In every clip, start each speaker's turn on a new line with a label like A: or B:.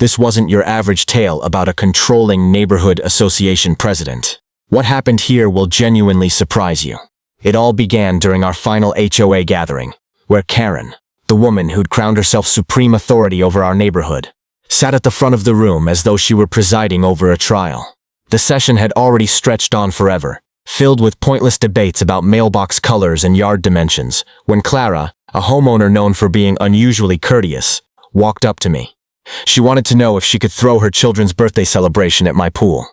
A: This wasn't your average tale about a controlling neighborhood association president. What happened here will genuinely surprise you. It all began during our final HOA gathering, where Karen, the woman who'd crowned herself supreme authority over our neighborhood, sat at the front of the room as though she were presiding over a trial. The session had already stretched on forever, filled with pointless debates about mailbox colors and yard dimensions, when Clara, a homeowner known for being unusually courteous, walked up to me. She wanted to know if she could throw her children's birthday celebration at my pool.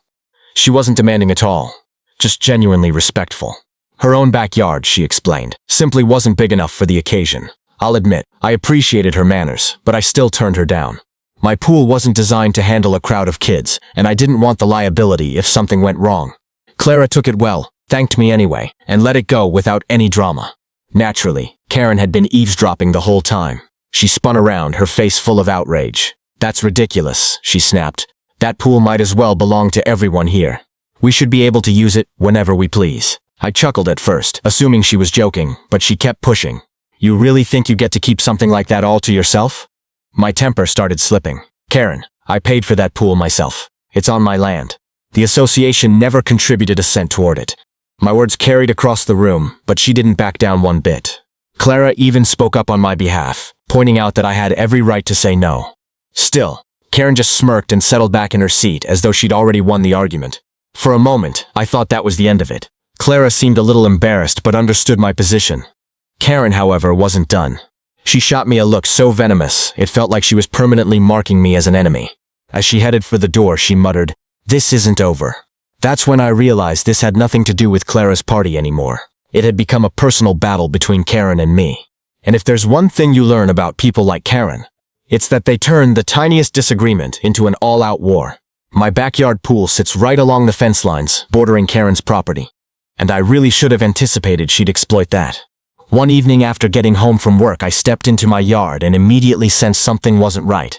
A: She wasn't demanding at all, just genuinely respectful. Her own backyard, she explained, simply wasn't big enough for the occasion. I'll admit, I appreciated her manners, but I still turned her down. My pool wasn't designed to handle a crowd of kids, and I didn't want the liability if something went wrong. Clara took it well, thanked me anyway, and let it go without any drama. Naturally, Karen had been eavesdropping the whole time. She spun around, her face full of outrage. "That's ridiculous," she snapped. "That pool might as well belong to everyone here. We should be able to use it whenever we please." I chuckled at first, assuming she was joking, but she kept pushing. "You really think you get to keep something like that all to yourself?" My temper started slipping. "Karen, I paid for that pool myself. It's on my land. The association never contributed a cent toward it." My words carried across the room, but she didn't back down one bit. Clara even spoke up on my behalf, pointing out that I had every right to say no. Still, Karen just smirked and settled back in her seat as though she'd already won the argument. For a moment, I thought that was the end of it. Clara seemed a little embarrassed but understood my position. Karen, however, wasn't done. She shot me a look so venomous, it felt like she was permanently marking me as an enemy. As she headed for the door, she muttered, "This isn't over." That's when I realized this had nothing to do with Clara's party anymore. It had become a personal battle between Karen and me. And if there's one thing you learn about people like Karen, it's that they turn the tiniest disagreement into an all-out war. My backyard pool sits right along the fence lines, bordering Karen's property. And I really should have anticipated she'd exploit that. One evening after getting home from work, I stepped into my yard and immediately sensed something wasn't right.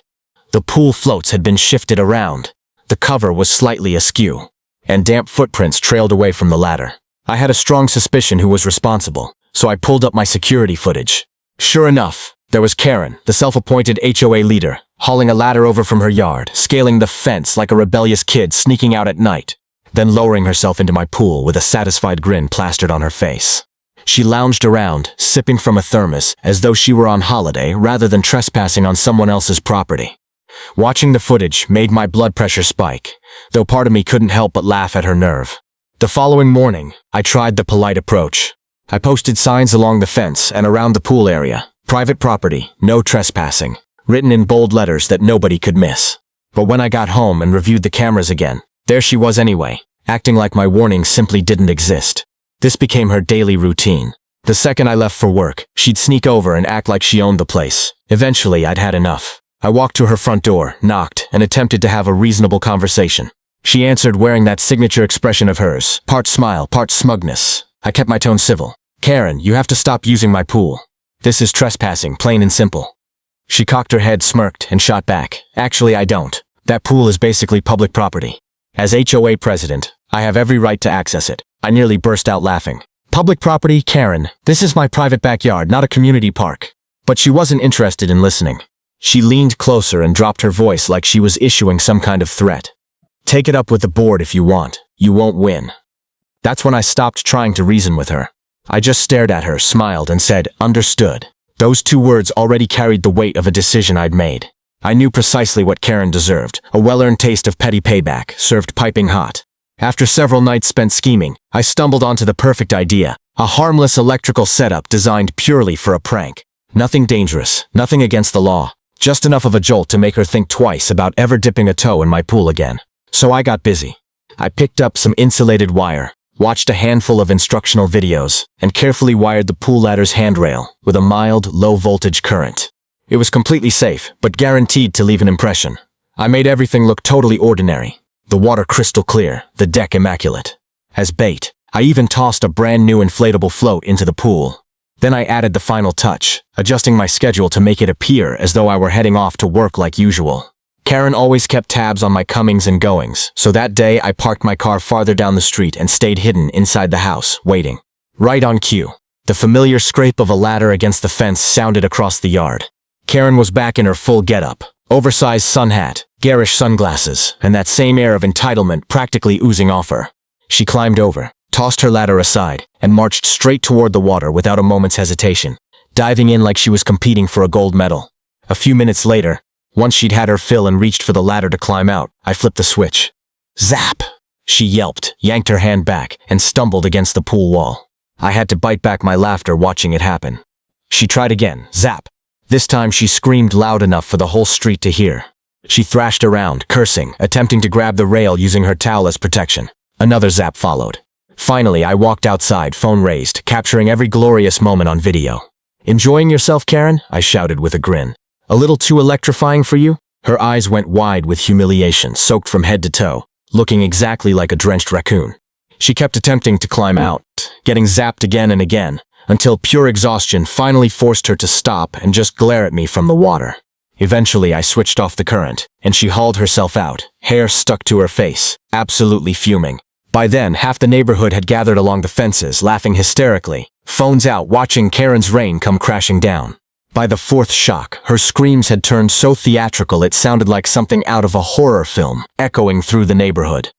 A: The pool floats had been shifted around. The cover was slightly askew, and damp footprints trailed away from the ladder. I had a strong suspicion who was responsible, so I pulled up my security footage. Sure enough, there was Karen, the self-appointed HOA leader, hauling a ladder over from her yard, scaling the fence like a rebellious kid sneaking out at night, then lowering herself into my pool with a satisfied grin plastered on her face. She lounged around, sipping from a thermos, as though she were on holiday rather than trespassing on someone else's property. Watching the footage made my blood pressure spike, though part of me couldn't help but laugh at her nerve. The following morning, I tried the polite approach. I posted signs along the fence and around the pool area. "Private property, no trespassing," written in bold letters that nobody could miss. But when I got home and reviewed the cameras again, there she was anyway, acting like my warning simply didn't exist. This became her daily routine. The second I left for work, she'd sneak over and act like she owned the place. Eventually, I'd had enough. I walked to her front door, knocked, and attempted to have a reasonable conversation. She answered wearing that signature expression of hers, part smile, part smugness. I kept my tone civil. "Karen, you have to stop using my pool. This is trespassing, plain and simple." She cocked her head, smirked, and shot back. "Actually, I don't. That pool is basically public property. As HOA president, I have every right to access it." I nearly burst out laughing. "Public property, Karen. This is my private backyard, not a community park." But she wasn't interested in listening. She leaned closer and dropped her voice like she was issuing some kind of threat. "Take it up with the board if you want. You won't win." That's when I stopped trying to reason with her. I just stared at her, smiled, and said, "Understood." Those two words already carried the weight of a decision I'd made. I knew precisely what Karen deserved, a well-earned taste of petty payback, served piping hot. After several nights spent scheming, I stumbled onto the perfect idea, a harmless electrical setup designed purely for a prank. Nothing dangerous, nothing against the law, just enough of a jolt to make her think twice about ever dipping a toe in my pool again. So I got busy. I picked up some insulated wire, watched a handful of instructional videos, and carefully wired the pool ladder's handrail with a mild, low-voltage current. It was completely safe, but guaranteed to leave an impression. I made everything look totally ordinary. The water crystal clear, the deck immaculate. As bait, I even tossed a brand new inflatable float into the pool. Then I added the final touch, adjusting my schedule to make it appear as though I were heading off to work like usual. Karen always kept tabs on my comings and goings, so that day I parked my car farther down the street and stayed hidden inside the house, waiting. Right on cue, the familiar scrape of a ladder against the fence sounded across the yard. Karen was back in her full getup, Oversized sun hat, garish sunglasses, and that same air of entitlement practically oozing off her. She climbed over, tossed her ladder aside, and marched straight toward the water without a moment's hesitation, diving in like she was competing for a gold medal. A few minutes later, once she'd had her fill and reached for the ladder to climb out, I flipped the switch. Zap! She yelped, yanked her hand back, and stumbled against the pool wall. I had to bite back my laughter watching it happen. She tried again, zap. This time she screamed loud enough for the whole street to hear. She thrashed around, cursing, attempting to grab the rail using her towel as protection. Another zap followed. Finally, I walked outside, phone raised, capturing every glorious moment on video. "Enjoying yourself, Karen?" I shouted with a grin. "A little too electrifying for you?" Her eyes went wide with humiliation, soaked from head to toe, looking exactly like a drenched raccoon. She kept attempting to climb out, getting zapped again and again, until pure exhaustion finally forced her to stop and just glare at me from the water. Eventually, I switched off the current, and she hauled herself out, hair stuck to her face, absolutely fuming. By then, half the neighborhood had gathered along the fences, laughing hysterically, phones out, watching Karen's rain come crashing down. By the fourth shock, her screams had turned so theatrical it sounded like something out of a horror film, echoing through the neighborhood.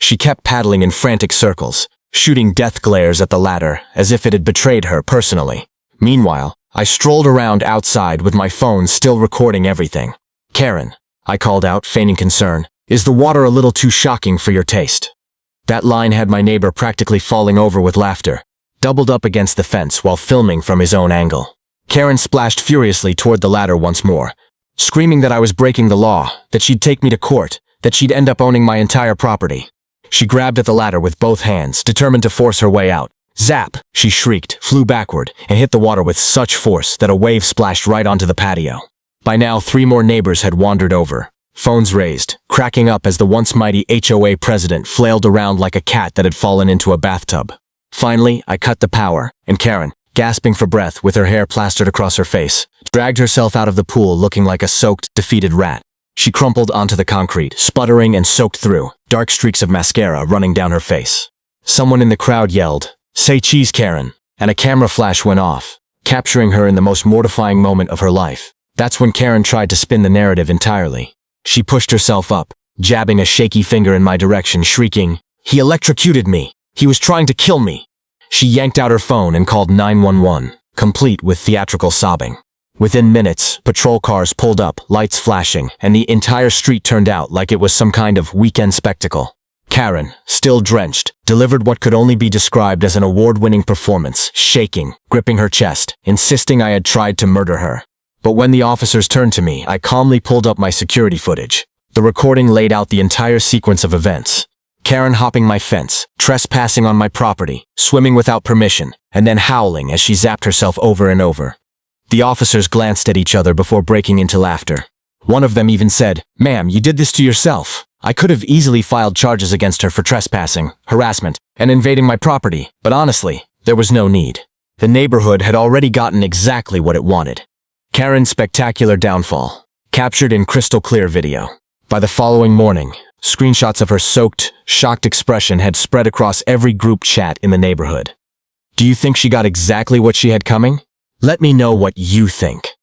A: She kept paddling in frantic circles, shooting death glares at the ladder, as if it had betrayed her personally. Meanwhile, I strolled around outside with my phone still recording everything. "Karen," I called out, feigning concern, "is the water a little too shocking for your taste?" That line had my neighbor practically falling over with laughter, doubled up against the fence while filming from his own angle. Karen splashed furiously toward the ladder once more, screaming that I was breaking the law, that she'd take me to court, that she'd end up owning my entire property. She grabbed at the ladder with both hands, determined to force her way out. Zap! She shrieked, flew backward, and hit the water with such force that a wave splashed right onto the patio. By now, 3 more neighbors had wandered over, phones raised, cracking up as the once mighty HOA president flailed around like a cat that had fallen into a bathtub. Finally, I cut the power, and Karen, gasping for breath with her hair plastered across her face, dragged herself out of the pool looking like a soaked, defeated rat. She crumpled onto the concrete, sputtering and soaked through, dark streaks of mascara running down her face. Someone in the crowd yelled, "Say cheese, Karen," and a camera flash went off, capturing her in the most mortifying moment of her life. That's when Karen tried to spin the narrative entirely. She pushed herself up, jabbing a shaky finger in my direction, shrieking, "He electrocuted me! He was trying to kill me!" She yanked out her phone and called 911, complete with theatrical sobbing. Within minutes, patrol cars pulled up, lights flashing, and the entire street turned out like it was some kind of weekend spectacle. Karen, still drenched, delivered what could only be described as an award-winning performance, shaking, gripping her chest, insisting I had tried to murder her. But when the officers turned to me, I calmly pulled up my security footage. The recording laid out the entire sequence of events. Karen hopping my fence, trespassing on my property, swimming without permission, and then howling as she zapped herself over and over. The officers glanced at each other before breaking into laughter. One of them even said, "Ma'am, you did this to yourself." I could have easily filed charges against her for trespassing, harassment, and invading my property, but honestly, there was no need. The neighborhood had already gotten exactly what it wanted. Karen's spectacular downfall, captured in crystal clear video. By the following morning, screenshots of her soaked, shocked expression had spread across every group chat in the neighborhood. Do you think she got exactly what she had coming? Let me know what you think.